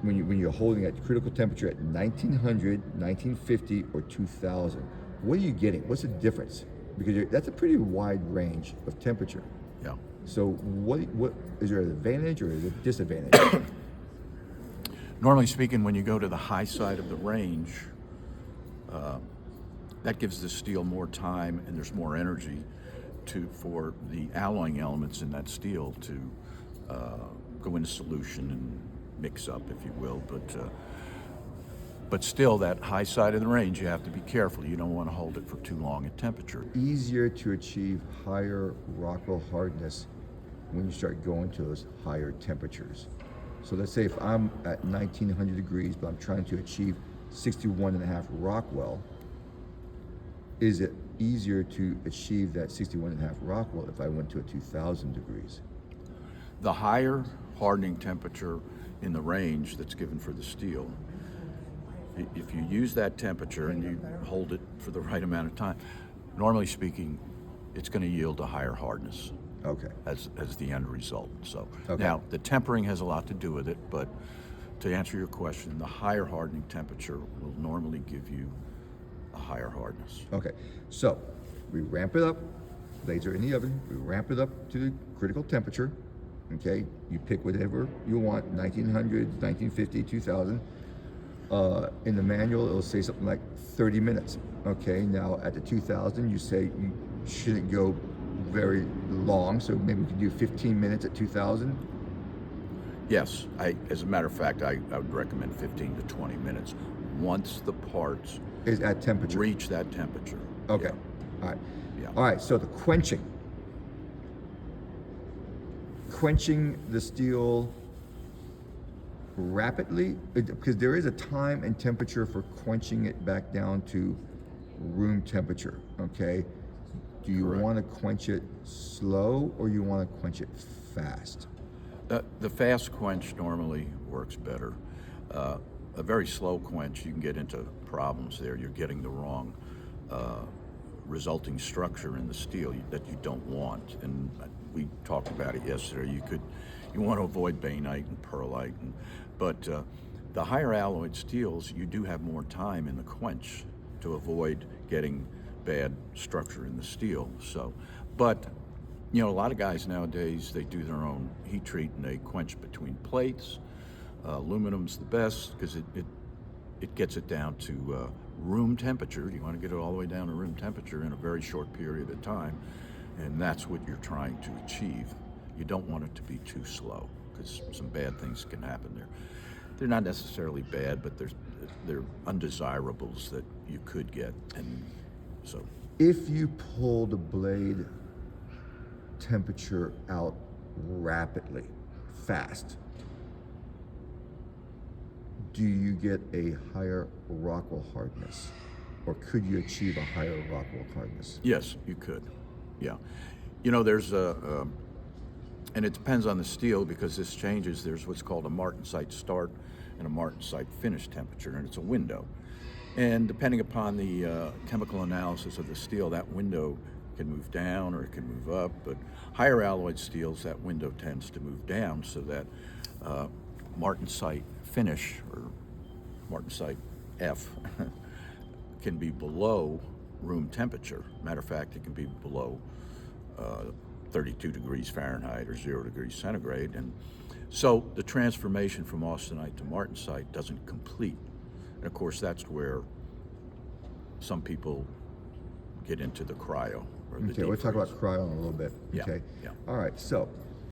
when you're holding at critical temperature at 1900, 1950, or 2000, what are you getting? What's the difference? Because that's a pretty wide range of temperature. Yeah. So what is there an advantage or is it a disadvantage? Normally speaking, when you go to the high side of the range, that gives the steel more time and there's more energy for the alloying elements in that steel to go into solution and mix up, if you will. But still, that high side of the range, you have to be careful. You don't want to hold it for too long at temperature. Easier to achieve higher Rockwell hardness when you start going to those higher temperatures. So let's say if I'm at 1900 degrees, but I'm trying to achieve 61.5 Rockwell, is it easier to achieve that 61.5 Rockwell if I went to a 2000 degrees? The higher hardening temperature in the range that's given for the steel, if you use that temperature and you hold it for the right amount of time, normally speaking, it's going to yield a higher hardness. Okay. As the end result. So okay. Now the tempering has a lot to do with it, but to answer your question, the higher hardening temperature will normally give you a higher hardness. Okay, so we ramp it up, blades are in the oven, we ramp it up to the critical temperature. Okay, you pick whatever you want, 1900, 1950, 2000. In the manual, it'll say something like 30 minutes. Okay, now at the 2000, you say you shouldn't go very long, so maybe we can do 15 minutes at 2000. Yes, as a matter of fact, I would recommend 15 to 20 minutes once the parts is at temperature. Reach that temperature. Okay, yeah. all right. Yeah. All right, so the quenching the steel rapidly, because there is a time and temperature for quenching it back down to room temperature, okay? Do you Correct. want to quench it slow or you want to quench it fast? The fast quench normally works better. A very slow quench, you can get into problems there. You're getting the wrong resulting structure in the steel that you don't want. And we talked about it yesterday. You want to avoid bainite and pearlite, but the higher alloyed steels, you do have more time in the quench to avoid getting bad structure in the steel. So, but you know, a lot of guys nowadays, they do their own heat treat and they quench between plates. Aluminum's the best because it gets it down to room temperature. You want to get it all the way down to room temperature in a very short period of time, and that's what you're trying to achieve. You don't want it to be too slow because some bad things can happen there. They're not necessarily bad, but they're undesirables that you could get. And so, if you pull the blade temperature out rapidly, fast, do you get a higher Rockwell hardness, or could you achieve a higher Rockwell hardness? Yes, you could. Yeah, you know, there's and it depends on the steel because this changes. There's what's called a martensite start and a martensite finish temperature, and it's a window. And depending upon the chemical analysis of the steel, that window can move down or it can move up. But higher alloyed steels, that window tends to move down so that martensite finish or martensite F can be below room temperature. Matter of fact, it can be below 32 degrees Fahrenheit or 0 degrees centigrade. And so the transformation from austenite to martensite doesn't complete. And of course, that's where some people get into the cryo. Or the okay, we'll talk about cryo in a little bit. Yeah, Okay. yeah. All right. So